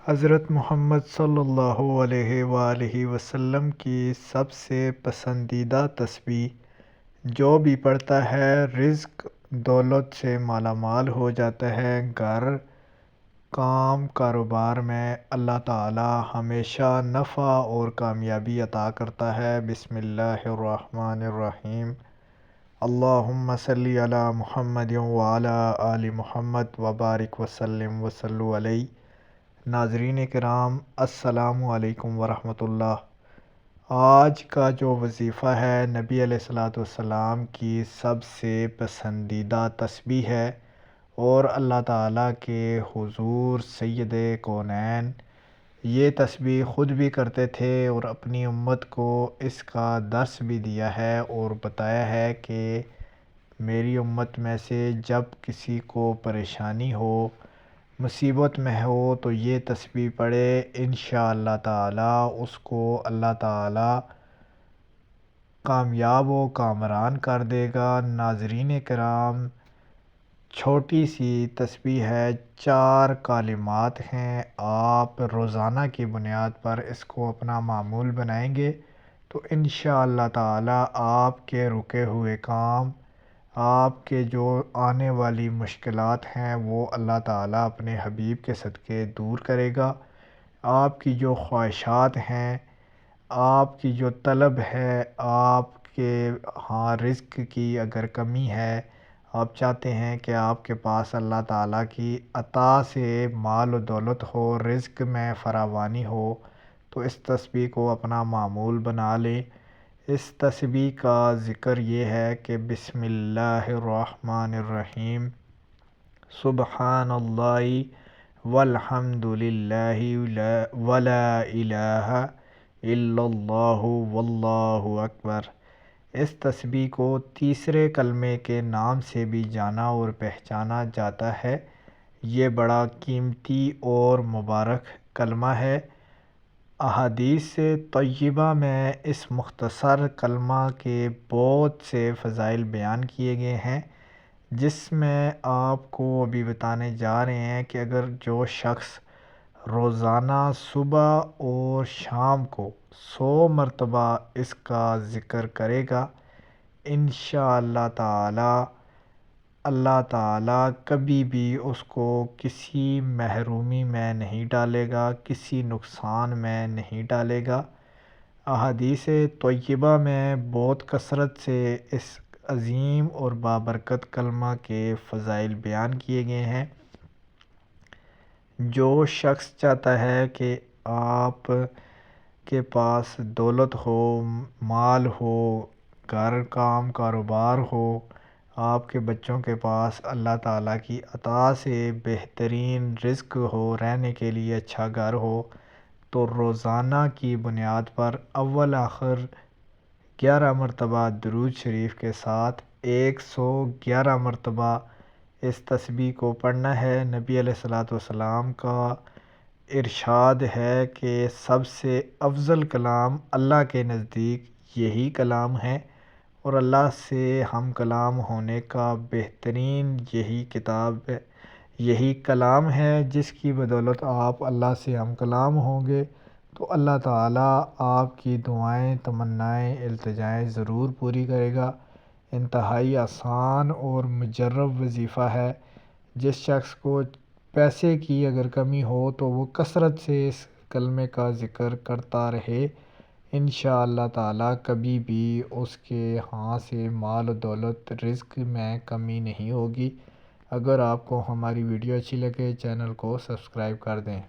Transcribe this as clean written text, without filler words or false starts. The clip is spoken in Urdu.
حضرت محمد صلی اللہ علیہ وآلہ وسلم کی سب سے پسندیدہ تسبیح جو بھی پڑھتا ہے رزق دولت سے مالا مال ہو جاتا ہے۔ گھر کام کاروبار میں اللہ تعالی ہمیشہ نفع اور کامیابی عطا کرتا ہے۔ بسم اللہ الرحمن الرحیم۔ اللہم صلی علی محمد وعلی آل محمد وبارک وسلم وصلوا علیہ۔ ناظرین کرام، السلام علیکم ورحمۃ اللہ۔ آج کا جو وظیفہ ہے نبی علیہ الصلوۃ والسلام کی سب سے پسندیدہ تسبیح ہے، اور اللہ تعالیٰ کے حضور سید کونین یہ تسبیح خود بھی کرتے تھے اور اپنی امت کو اس کا درس بھی دیا ہے اور بتایا ہے کہ میری امت میں سے جب کسی کو پریشانی ہو، مصیبت میں ہو تو یہ تسبیح پڑھے، انشاءاللہ تعالی اس کو اللہ تعالی کامیاب و کامران کر دے گا۔ ناظرین کرام، چھوٹی سی تسبیح ہے، 4 کلمات ہیں۔ آپ روزانہ کی بنیاد پر اس کو اپنا معمول بنائیں گے تو انشاءاللہ تعالی آپ کے رکے ہوئے کام، آپ کے جو آنے والی مشکلات ہیں وہ اللہ تعالی اپنے حبیب کے صدقے دور کرے گا۔ آپ کی جو خواہشات ہیں، آپ کی جو طلب ہے، آپ کے رزق کی اگر کمی ہے، آپ چاہتے ہیں کہ آپ کے پاس اللہ تعالیٰ کی عطا سے مال و دولت ہو، رزق میں فراوانی ہو، تو اس تسبیح کو اپنا معمول بنا لیں۔ اس تسبیح کا ذکر یہ ہے کہ بسم اللہ الرحمن الرحیم، سبحان اللہ والحمد للہ ولا الہ الا اللہ واللہ اکبر۔ اس تسبیح کو تیسرے کلمے کے نام سے بھی جانا اور پہچانا جاتا ہے۔ یہ بڑا قیمتی اور مبارک کلمہ ہے۔ احادیث طیبہ میں اس مختصر کلمہ کے بہت سے فضائل بیان کیے گئے ہیں، جس میں آپ کو ابھی بتانے جا رہے ہیں کہ اگر جو شخص روزانہ صبح اور شام کو 100 مرتبہ اس کا ذکر کرے گا، انشاءاللہ تعالی اللہ تعالی کبھی بھی اس کو کسی محرومی میں نہیں ڈالے گا، کسی نقصان میں نہیں ڈالے گا۔ احادیث طیبہ میں بہت کثرت سے اس عظیم اور بابرکت کلمہ کے فضائل بیان کیے گئے ہیں۔ جو شخص چاہتا ہے کہ آپ کے پاس دولت ہو، مال ہو، گھر کام کاروبار ہو، آپ کے بچوں کے پاس اللہ تعالیٰ کی عطا سے بہترین رزق ہو، رہنے کے لیے اچھا گھر ہو، تو روزانہ کی بنیاد پر اول آخر 11 مرتبہ درود شریف کے ساتھ 111 مرتبہ اس تسبیح کو پڑھنا ہے۔ نبی علیہ الصلوۃ والسلام کا ارشاد ہے کہ سب سے افضل کلام اللہ کے نزدیک یہی کلام ہے، اور اللہ سے ہم کلام ہونے کا بہترین یہی کلام ہے، جس کی بدولت آپ اللہ سے ہم کلام ہوں گے تو اللہ تعالیٰ آپ کی دعائیں، تمنائیں، التجائیں ضرور پوری کرے گا۔ انتہائی آسان اور مجرب وظیفہ ہے۔ جس شخص کو پیسے کی اگر کمی ہو تو وہ کثرت سے اس کلمے کا ذکر کرتا رہے، انشاءاللہ تعالی کبھی بھی اس کے ہاں سے مال و دولت رزق میں کمی نہیں ہوگی۔ اگر آپ کو ہماری ویڈیو اچھی لگے چینل کو سبسکرائب کر دیں۔